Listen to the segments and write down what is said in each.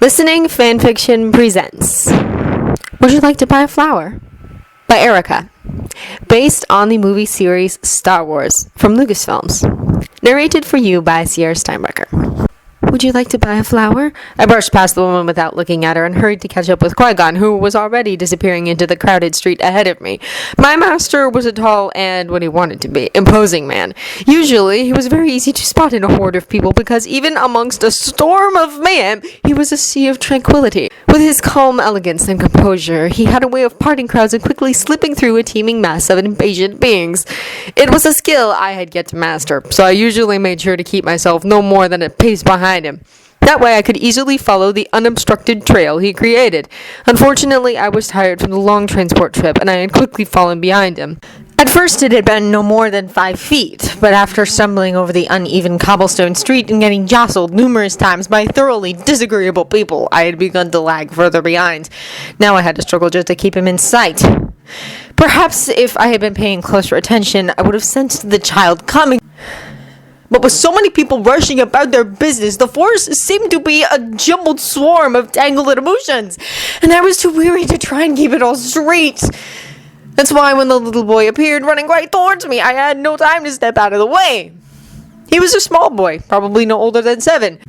Listening Fanfiction presents Would You Like to Buy a Flower? By Erica. Based on the movie series Star Wars from Lucasfilms. Narrated for you by Sierra Steinbecker. Would you like to buy a flower? I brushed past the woman without looking at her and hurried to catch up with Qui-Gon, who was already disappearing into the crowded street ahead of me. My master was a tall and, what he wanted to be, imposing man. Usually, he was very easy to spot in a horde of people because even amongst a storm of mayhem, he was a sea of tranquility. With his calm elegance and composure, he had a way of parting crowds and quickly slipping through a teeming mass of impatient beings. It was a skill I had yet to master, so I usually made sure to keep myself no more than a pace behind him. That way I could easily follow the unobstructed trail he created. Unfortunately, I was tired from the long transport trip, and I had quickly fallen behind him. At first it had been no more than 5 feet, but after stumbling over the uneven cobblestone street and getting jostled numerous times by thoroughly disagreeable people, I had begun to lag further behind. Now I had to struggle just to keep him in sight. Perhaps if I had been paying closer attention, I would have sensed the child coming. But with so many people rushing about their business, the forest seemed to be a jumbled swarm of tangled emotions, and I was too weary to try and keep it all straight. That's why when the little boy appeared running right towards me, I had no time to step out of the way. He was a small boy, probably no older than 7.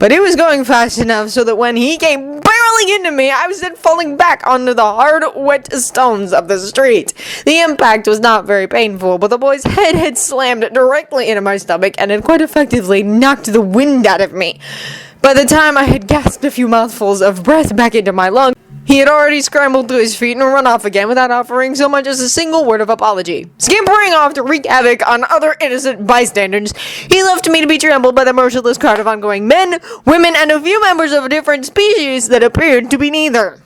But it was going fast enough so that when he came barreling into me, I was then falling back onto the hard, wet stones of the street. The impact was not very painful, but the boy's head had slammed directly into my stomach and had quite effectively knocked the wind out of me. By the time I had gasped a few mouthfuls of breath back into my lungs, he had already scrambled to his feet and run off again without offering so much as a single word of apology. Scampering off to wreak havoc on other innocent bystanders, he left me to be trampled by the merciless crowd of ongoing men, women, and a few members of a different species that appeared to be neither.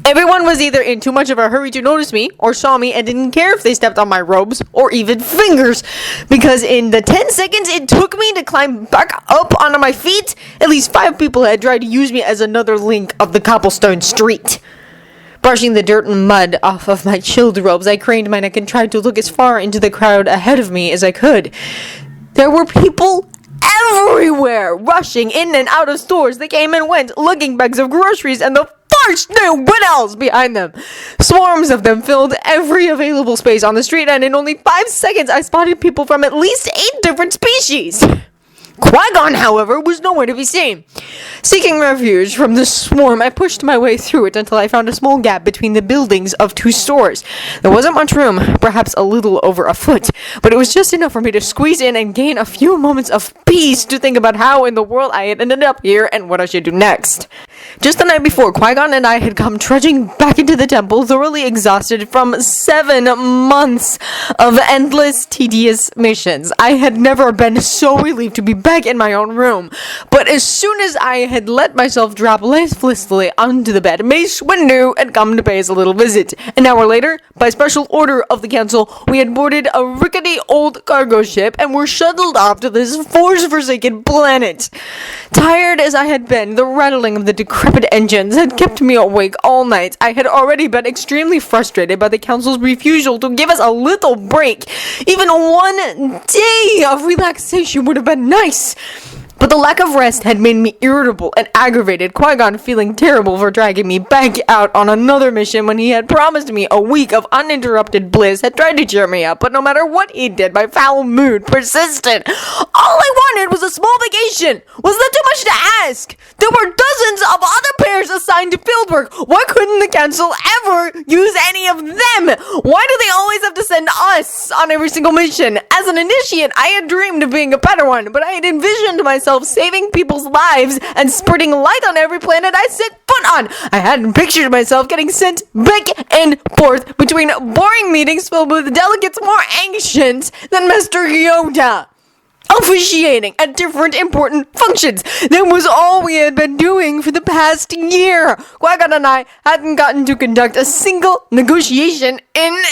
Everyone was either in too much of a hurry to notice me, or saw me and didn't care if they stepped on my robes, or even fingers, because in the 10 seconds it took me to climb back up onto my feet, at least 5 people had tried to use me as another link of the cobblestone street. Brushing the dirt and mud off of my chilled robes, I craned my neck and tried to look as far into the crowd ahead of me as I could. There were people everywhere, rushing in and out of stores. They came and went, lugging bags of groceries, and the farce knew what else behind them. Swarms of them filled every available space on the street, and in only 5 seconds I spotted people from at least 8 different species. Qui-Gon, however, was nowhere to be seen. Seeking refuge from the swarm, I pushed my way through it until I found a small gap between the buildings of 2 stores. There wasn't much room, perhaps a little over a foot, but it was just enough for me to squeeze in and gain a few moments of peace to think about how in the world I had ended up here and what I should do next. Just the night before, Qui-Gon and I had come trudging back into the temple, thoroughly exhausted from 7 months of endless, tedious missions. I had never been so relieved to be back in my own room, but as soon as I had let myself drop listlessly onto the bed, Mace Windu had come to pay us a little visit. An hour later, by special order of the council, we had boarded a rickety old cargo ship and were shuttled off to this force-forsaken planet. Tired as I had been, the rattling of the decrepit engines had kept me awake all night. I had already been extremely frustrated by the council's refusal to give us a little break. Even one day of relaxation would have been nice. But the lack of rest had made me irritable and aggravated, Qui-Gon feeling terrible for dragging me back out on another mission when he had promised me a week of uninterrupted bliss, had tried to cheer me up, but no matter what he did, my foul mood persisted. All I wanted was a small vacation. Was that too much to ask? There were dozens of other pairs assigned to fieldwork. Why couldn't the council ever use any of them? Why do they always have to send us on every single mission? As an initiate, I had dreamed of being a Padawan, but I had envisioned myself saving people's lives and spreading light on every planet I set foot on. I hadn't pictured myself getting sent back and forth between boring meetings filled with delegates more ancient than Master Yoda, officiating at different important functions. That was all we had been doing for the past year. Qui-Gon and I hadn't gotten to conduct a single negotiation in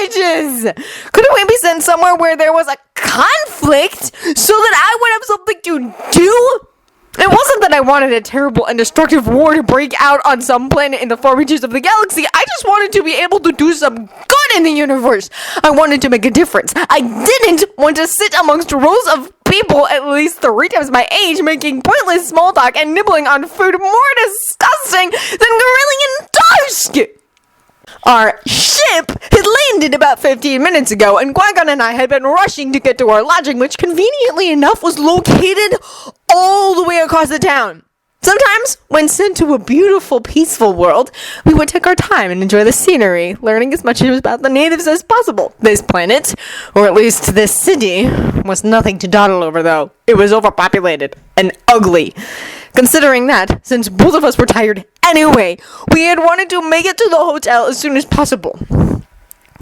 ages. Couldn't we be sent somewhere where there was a conflict so that I would have something to do? It wasn't that I wanted a terrible and destructive war to break out on some planet in the far reaches of the galaxy. I just wanted to be able to do some good in the universe. I wanted to make a difference. I didn't want to sit amongst rows of people at least 3 times my age making pointless small talk and nibbling on food more disgusting than Gorillion Toast! Our ship had landed about 15 minutes ago, and Qui-Gon and I had been rushing to get to our lodging, which conveniently enough was located all the way across the town. Sometimes, when sent to a beautiful, peaceful world, we would take our time and enjoy the scenery, learning as much about the natives as possible. This planet, or at least this city, was nothing to dawdle over, though. It was overpopulated and ugly. Considering that, since both of us were tired anyway, we had wanted to make it to the hotel as soon as possible.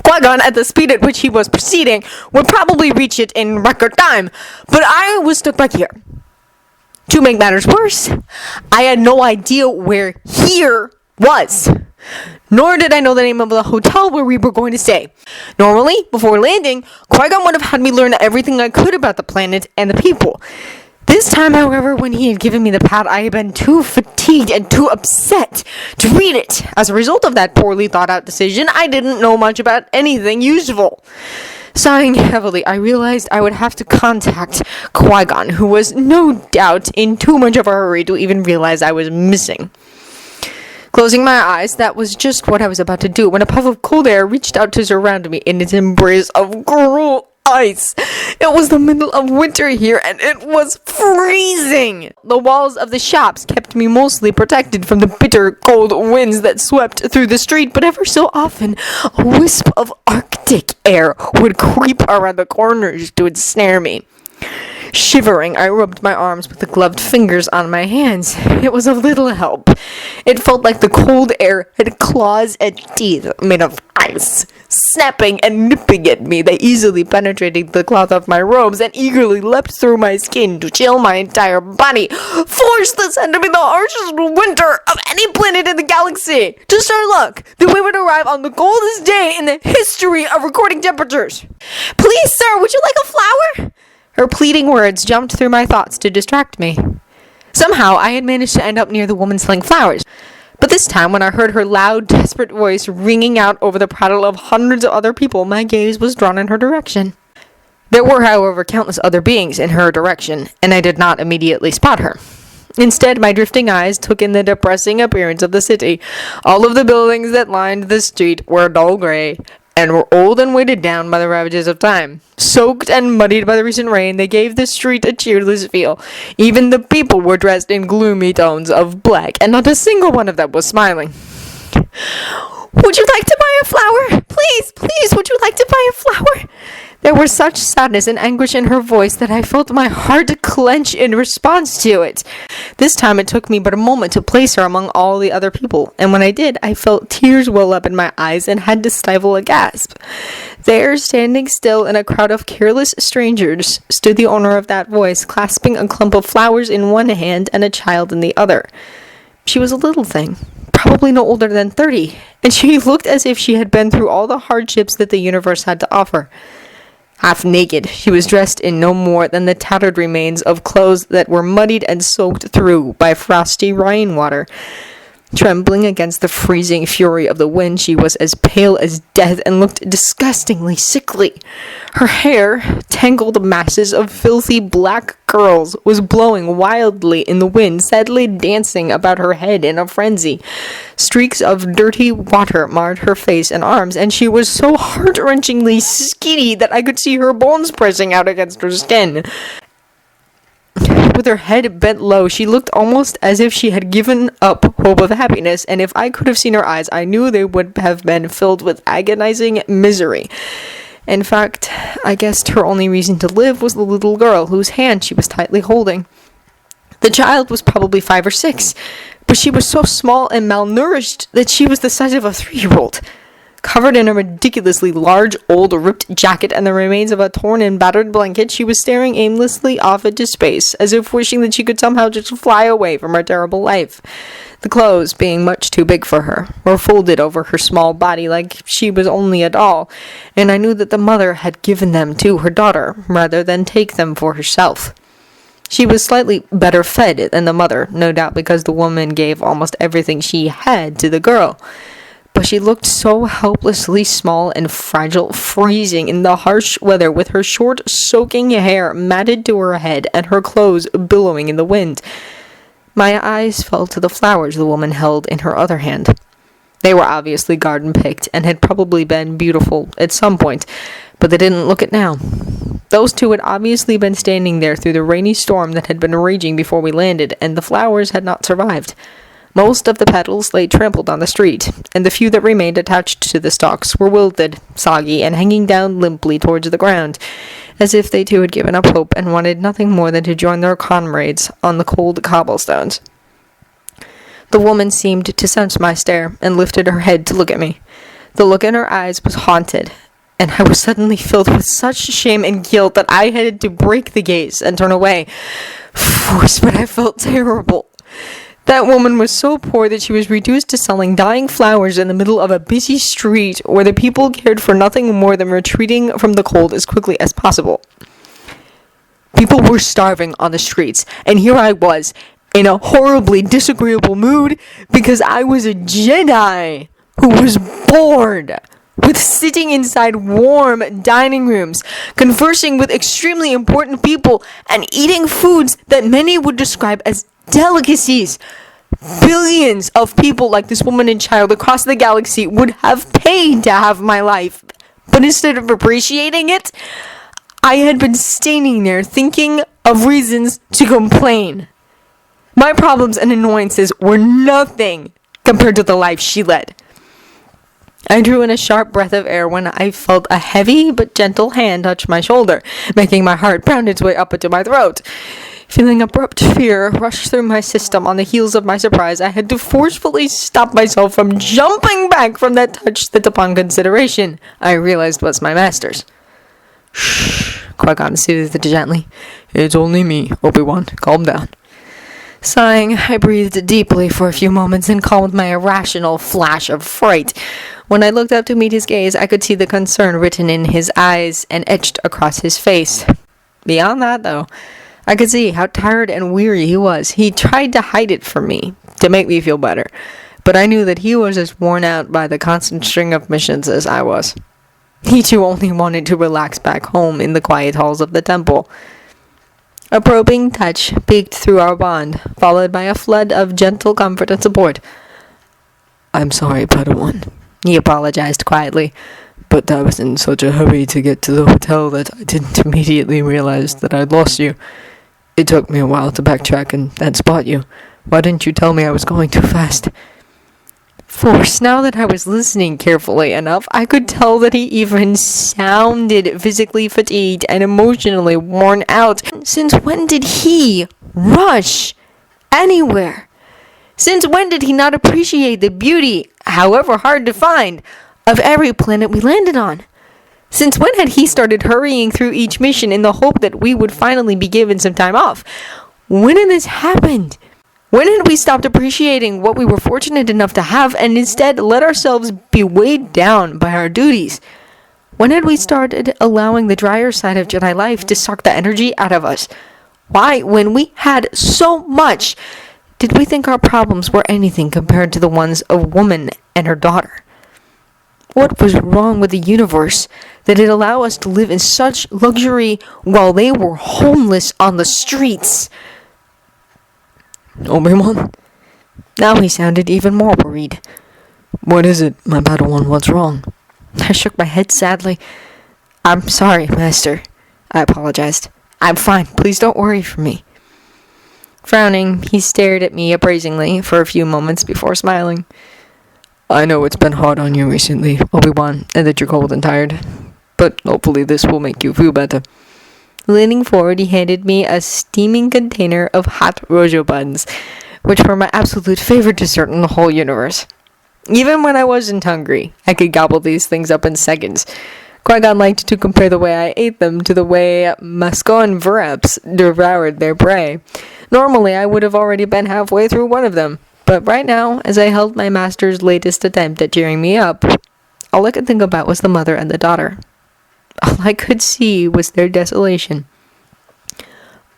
Qui-Gon, at the speed at which he was proceeding, would probably reach it in record time, but I was stuck back here. To make matters worse, I had no idea where here was. Nor did I know the name of the hotel where we were going to stay. Normally, before landing, Qui-Gon would have had me learn everything I could about the planet and the people. This time, however, when he had given me the pad, I had been too fatigued and too upset to read it. As a result of that poorly thought-out decision, I didn't know much about anything useful. Sighing heavily, I realized I would have to contact Qui-Gon, who was no doubt in too much of a hurry to even realize I was missing. Closing my eyes, that was just what I was about to do when a puff of cold air reached out to surround me in its embrace of cruel ice. It was the middle of winter here, and it was freezing. The walls of the shops kept me mostly protected from the bitter, cold winds that swept through the street, but ever so often, a wisp of Arctic air would creep around the corners to ensnare me. Shivering, I rubbed my arms with the gloved fingers on my hands. It was of little help. It felt like the cold air had claws and teeth made of ice, snapping and nipping at me. They easily penetrated the cloth of my robes and eagerly leapt through my skin to chill my entire body, forced this had to be the harshest winter of any planet in the galaxy. Just our luck that we would arrive on the coldest day in the history of recording temperatures. Please, sir, would you like a flower? Her pleading words jumped through my thoughts to distract me. Somehow, I had managed to end up near the woman selling flowers. But this time, when I heard her loud, desperate voice ringing out over the prattle of hundreds of other people, my gaze was drawn in her direction. There were, however, countless other beings in her direction, and I did not immediately spot her. Instead, my drifting eyes took in the depressing appearance of the city. All of the buildings that lined the street were dull gray, and were old and weighted down by the ravages of time. Soaked and muddied by the recent rain, they gave the street a cheerless feel. Even the people were dressed in gloomy tones of black, and not a single one of them was smiling. Would you like to buy a flower? Please, please, would you like to buy a flower? There was such sadness and anguish in her voice that I felt my heart clench in response to it. This time it took me but a moment to place her among all the other people, and when I did, I felt tears well up in my eyes and had to stifle a gasp. There, standing still in a crowd of careless strangers, stood the owner of that voice, clasping a clump of flowers in one hand and a child in the other. She was a little thing, probably no older than 30, and she looked as if she had been through all the hardships that the universe had to offer. Half naked, she was dressed in no more than the tattered remains of clothes that were muddied and soaked through by frosty rainwater. Trembling against the freezing fury of the wind, she was as pale as death and looked disgustingly sickly. Her hair, tangled masses of filthy black curls, was blowing wildly in the wind, sadly dancing about her head in a frenzy. Streaks of dirty water marred her face and arms, and she was so heart-wrenchingly skinny that I could see her bones pressing out against her skin. With her head bent low, she looked almost as if she had given up hope of happiness, and if I could have seen her eyes, I knew they would have been filled with agonizing misery. In fact, I guessed her only reason to live was the little girl whose hand she was tightly holding. The child was probably 5 or 6, but she was so small and malnourished that she was the size of a 3-year-old. Covered in a ridiculously large, old, ripped jacket and the remains of a torn and battered blanket, she was staring aimlessly off into space, as if wishing that she could somehow just fly away from her terrible life. The clothes, being much too big for her, were folded over her small body like she was only a doll, and I knew that the mother had given them to her daughter, rather than take them for herself. She was slightly better fed than the mother, no doubt because the woman gave almost everything she had to the girl. but she looked so helplessly small and fragile, freezing in the harsh weather with her short, soaking hair matted to her head and her clothes billowing in the wind. My eyes fell to the flowers the woman held in her other hand. They were obviously garden-picked and had probably been beautiful at some point, but they didn't look it now. Those two had obviously been standing there through the rainy storm that had been raging before we landed, and the flowers had not survived. Most of the petals lay trampled on the street, and the few that remained attached to the stalks were wilted, soggy, and hanging down limply towards the ground, as if they too had given up hope and wanted nothing more than to join their comrades on the cold cobblestones. The woman seemed to sense my stare, and lifted her head to look at me. The look in her eyes was haunted, and I was suddenly filled with such shame and guilt that I had to break the gaze and turn away. Forced, but I felt terrible. That woman was so poor that she was reduced to selling dying flowers in the middle of a busy street where the people cared for nothing more than retreating from the cold as quickly as possible. People were starving on the streets, and here I was, in a horribly disagreeable mood, because I was a Jedi who was bored with sitting inside warm dining rooms, conversing with extremely important people, and eating foods that many would describe as delicacies. Billions of people like this woman and child across the galaxy would have paid to have my life, but instead of appreciating it, I had been standing there thinking of reasons to complain. My problems and annoyances were nothing compared to the life she led. I drew in a sharp breath of air when I felt a heavy but gentle hand touch my shoulder, making my heart pound its way up into my throat. Feeling abrupt fear rush through my system on the heels of my surprise, I had to forcefully stop myself from jumping back from that touch that, upon consideration, I realized was my master's. Shh, Qui-Gon soothed gently. It's only me, Obi-Wan. Calm down. Sighing, I breathed deeply for a few moments and calmed my irrational flash of fright. When I looked up to meet his gaze, I could see the concern written in his eyes and etched across his face. Beyond that, though, I could see how tired and weary he was. He tried to hide it from me, to make me feel better, but I knew that he was as worn out by the constant string of missions as I was. He too only wanted to relax back home in the quiet halls of the temple. A probing touch peeked through our bond, followed by a flood of gentle comfort and support. I'm sorry, Padawan, he apologized quietly, but I was in such a hurry to get to the hotel that I didn't immediately realize that I'd lost you. It took me a while to backtrack and then spot you. Why didn't you tell me I was going too fast? Force, now that I was listening carefully enough, I could tell that he even sounded physically fatigued and emotionally worn out. Since when did he rush anywhere? Since when did he not appreciate the beauty, however hard to find, of every planet we landed on? Since when had he started hurrying through each mission in the hope that we would finally be given some time off? When had this happened? When had we stopped appreciating what we were fortunate enough to have and instead let ourselves be weighed down by our duties? When had we started allowing the drier side of Jedi life to suck the energy out of us? Why, when we had so much, did we think our problems were anything compared to the ones of a woman and her daughter? What was wrong with the universe that it allowed us to live in such luxury while they were homeless on the streets? Obi-Wan? Now he sounded even more worried. What is it, my Padawan? What's wrong? I shook my head sadly. I'm sorry, Master. I apologized. I'm fine. Please don't worry for me. Frowning, he stared at me appraisingly for a few moments before smiling. I know it's been hard on you recently, Obi-Wan, and that you're cold and tired, but hopefully this will make you feel better. Leaning forward, he handed me a steaming container of hot rojo buns, which were my absolute favorite dessert in the whole universe. Even when I wasn't hungry, I could gobble these things up in seconds. Qui-Gon liked to compare the way I ate them to the way Mascon Vraps devoured their prey. Normally, I would have already been halfway through one of them, but right now, as I held my master's latest attempt at cheering me up, all I could think about was the mother and the daughter. All I could see was their desolation.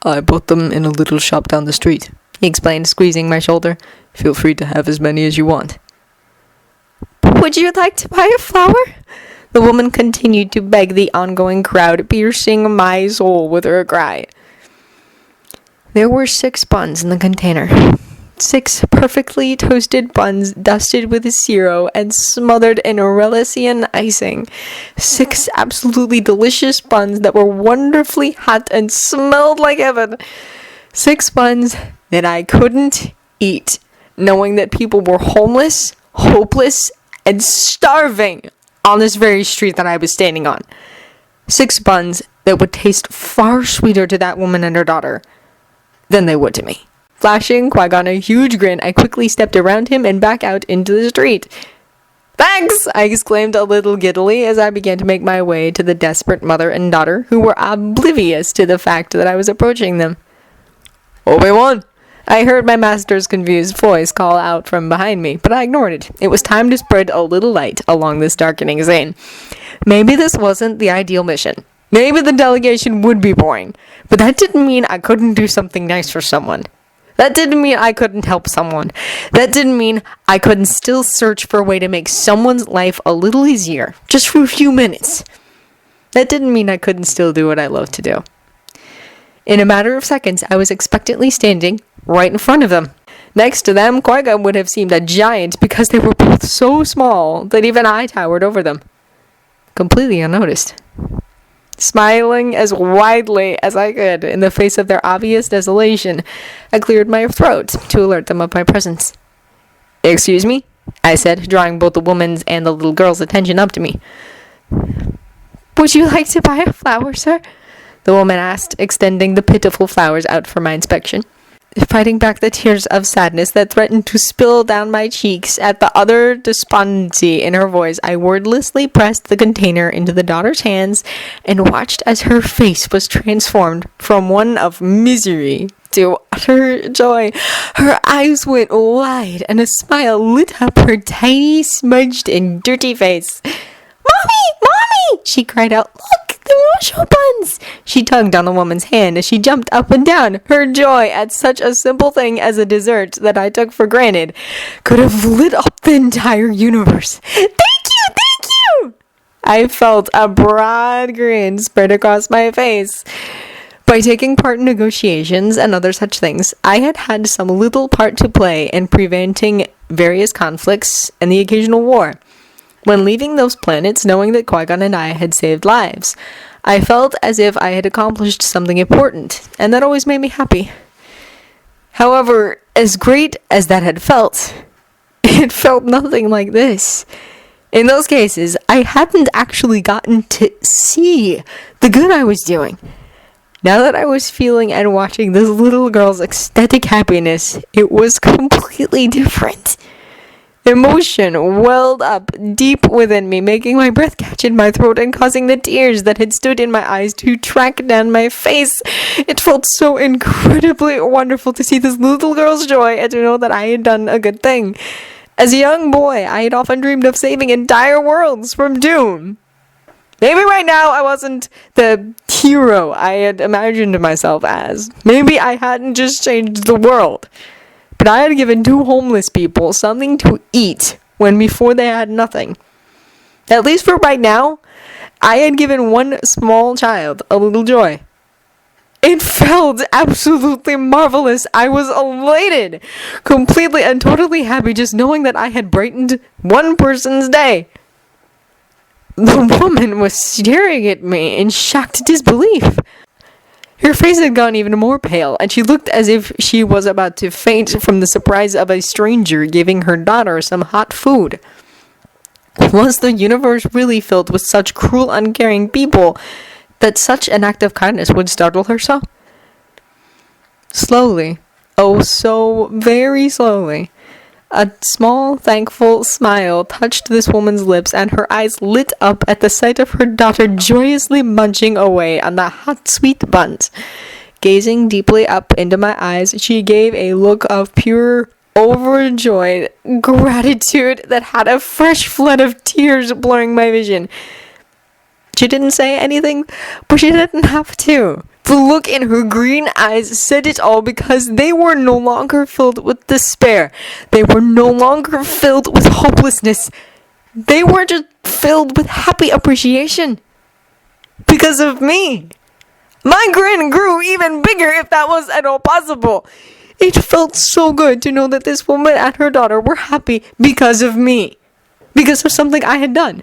I bought them in a little shop down the street, he explained, squeezing my shoulder. Feel free to have as many as you want. Would you like to buy a flower? The woman continued to beg the ongoing crowd, piercing my soul with her cry. There were 6 buns in the container. 6 perfectly toasted buns dusted with syrup and smothered in Relician icing. 6 absolutely delicious buns that were wonderfully hot and smelled like heaven. 6 buns that I couldn't eat, knowing that people were homeless, hopeless, and starving on this very street that I was standing on. 6 buns that would taste far sweeter to that woman and her daughter than they would to me. Flashing Qui-Gon a huge grin, I quickly stepped around him and back out into the street. Thanks! I exclaimed a little giddily as I began to make my way to the desperate mother and daughter, who were oblivious to the fact that I was approaching them. Obi-Wan! I heard my master's confused voice call out from behind me, but I ignored it. It was time to spread a little light along this darkening scene. Maybe this wasn't the ideal mission. Maybe the delegation would be boring, but that didn't mean I couldn't do something nice for someone. That didn't mean I couldn't help someone. That didn't mean I couldn't still search for a way to make someone's life a little easier, just for a few minutes. That didn't mean I couldn't still do what I love to do. In a matter of seconds, I was expectantly standing right in front of them. Next to them, Qui-Gon would have seemed a giant because they were both so small that even I towered over them, completely unnoticed. Smiling as widely as I could in the face of their obvious desolation, I cleared my throat to alert them of my presence. Excuse me? I said, drawing both the woman's and the little girl's attention up to me. Would you like to buy a flower, sir? The woman asked, extending the pitiful flowers out for my inspection. Fighting back the tears of sadness that threatened to spill down my cheeks at the utter despondency in her voice, I wordlessly pressed the container into the daughter's hands and watched as her face was transformed from one of misery to utter joy. Her eyes went wide and a smile lit up her tiny, smudged and dirty face. Mommy! Mommy! She cried out. Look! The Oneshot buns! She tugged on the woman's hand as she jumped up and down. Her joy at such a simple thing as a dessert that I took for granted could have lit up the entire universe. Thank you! Thank you! I felt a broad grin spread across my face. By taking part in negotiations and other such things, I had had some little part to play in preventing various conflicts and the occasional war. When leaving those planets, knowing that Qui-Gon and I had saved lives, I felt as if I had accomplished something important, and that always made me happy. However, as great as that had felt, it felt nothing like this. In those cases, I hadn't actually gotten to see the good I was doing. Now that I was feeling and watching this little girl's ecstatic happiness, it was completely different. Emotion welled up deep within me, making my breath catch in my throat and causing the tears that had stood in my eyes to track down my face. It felt so incredibly wonderful to see this little girl's joy and to know that I had done a good thing. As a young boy, I had often dreamed of saving entire worlds from doom. Maybe right now I wasn't the hero I had imagined myself as. Maybe I hadn't just changed the world. But I had given 2 homeless people something to eat when before they had nothing. At least for right now, I had given 1 small child a little joy. It felt absolutely marvelous. I was elated, completely and totally happy just knowing that I had brightened 1 person's day. The woman was staring at me in shocked disbelief. Her face had gone even more pale, and she looked as if she was about to faint from the surprise of a stranger giving her daughter some hot food. Was the universe really filled with such cruel, uncaring people that such an act of kindness would startle her so? Slowly, oh so very slowly, a small, thankful smile touched this woman's lips, and her eyes lit up at the sight of her daughter joyously munching away on the hot, sweet buns. Gazing deeply up into my eyes, she gave a look of pure, overjoyed gratitude that had a fresh flood of tears blurring my vision. She didn't say anything, but she didn't have to. The look in her green eyes said it all, because they were no longer filled with despair. They were no longer filled with hopelessness. They were just filled with happy appreciation because of me. My grin grew even bigger if that was at all possible. It felt so good to know that this woman and her daughter were happy because of me. Because of something I had done.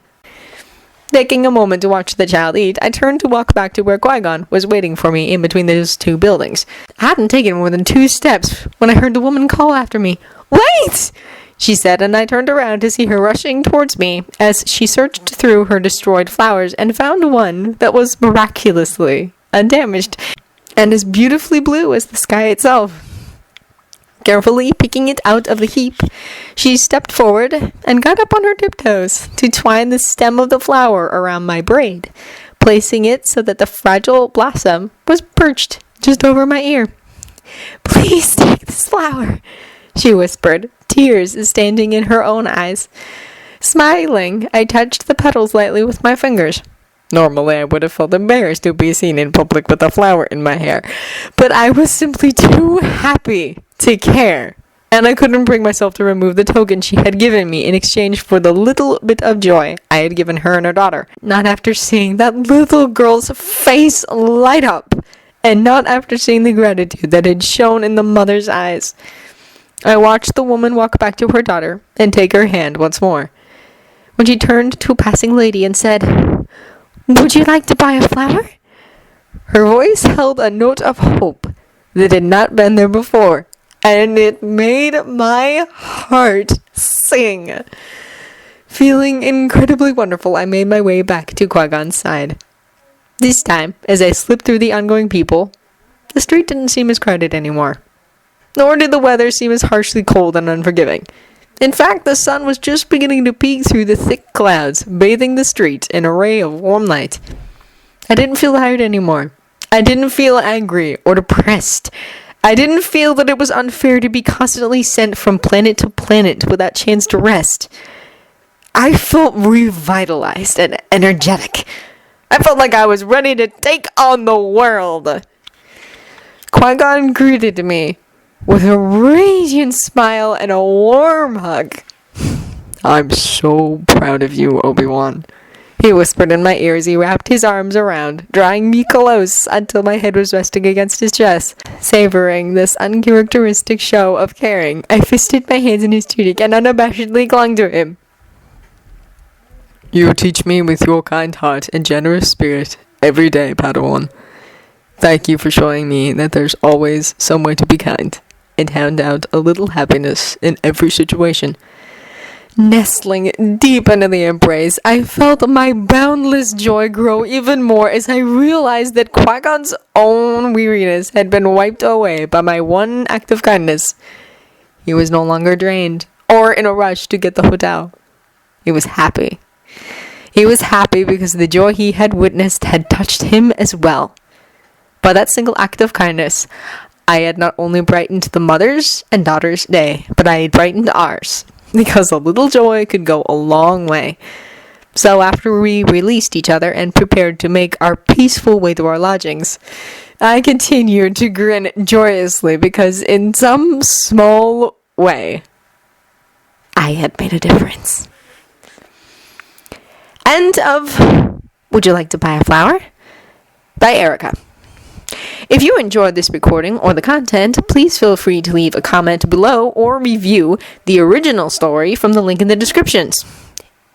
Taking a moment to watch the child eat, I turned to walk back to where Qui-Gon was waiting for me in between those two buildings. I hadn't taken more than 2 steps when I heard the woman call after me. "Wait!" she said, and I turned around to see her rushing towards me as she searched through her destroyed flowers and found one that was miraculously undamaged and as beautifully blue as the sky itself. Carefully picking it out of the heap, she stepped forward and got up on her tiptoes to twine the stem of the flower around my braid, placing it so that the fragile blossom was perched just over my ear. "Please take this flower," she whispered, tears standing in her own eyes. Smiling, I touched the petals lightly with my fingers. Normally, I would have felt embarrassed to be seen in public with a flower in my hair, but I was simply too happy to care, and I couldn't bring myself to remove the token she had given me in exchange for the little bit of joy I had given her and her daughter. Not after seeing that little girl's face light up, and not after seeing the gratitude that had shone in the mother's eyes. I watched the woman walk back to her daughter and take her hand once more. When she turned to a passing lady and said, "Would you like to buy a flower?" Her voice held a note of hope that had not been there before, and it made my heart sing. Feeling incredibly wonderful, I made my way back to Qui-Gon's side. This time, as I slipped through the ongoing people, the street didn't seem as crowded anymore. Nor did the weather seem as harshly cold and unforgiving. In fact, the sun was just beginning to peek through the thick clouds, bathing the street in a ray of warm light. I didn't feel tired anymore. I didn't feel angry or depressed. I didn't feel that it was unfair to be constantly sent from planet to planet without chance to rest. I felt revitalized and energetic. I felt like I was ready to take on the world. Qui-Gon greeted me with a radiant smile and a warm hug. "I'm so proud of you, Obi-Wan," he whispered in my ear as he wrapped his arms around, drawing me close until my head was resting against his chest. Savoring this uncharacteristic show of caring, I fisted my hands in his tunic and unabashedly clung to him. "You teach me with your kind heart and generous spirit every day, Padawan. Thank you for showing me that there's always some way to be kind and hand out a little happiness in every situation." Nestling deep into the embrace, I felt my boundless joy grow even more as I realized that Qui-Gon's own weariness had been wiped away by my one act of kindness. He was no longer drained or in a rush to get the hotel. He was happy. He was happy because the joy he had witnessed had touched him as well. By that single act of kindness, I had not only brightened the mother's and daughter's day, but I had brightened ours, because a little joy could go a long way. So after we released each other and prepared to make our peaceful way to our lodgings, I continued to grin joyously because in some small way, I had made a difference. End of Would You Like to Buy a Flower? By Erica. If you enjoyed this recording or the content, please feel free to leave a comment below or review the original story from the link in the descriptions.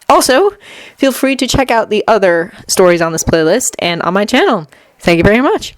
Also, feel free to check out the other stories on this playlist and on my channel. Thank you very much.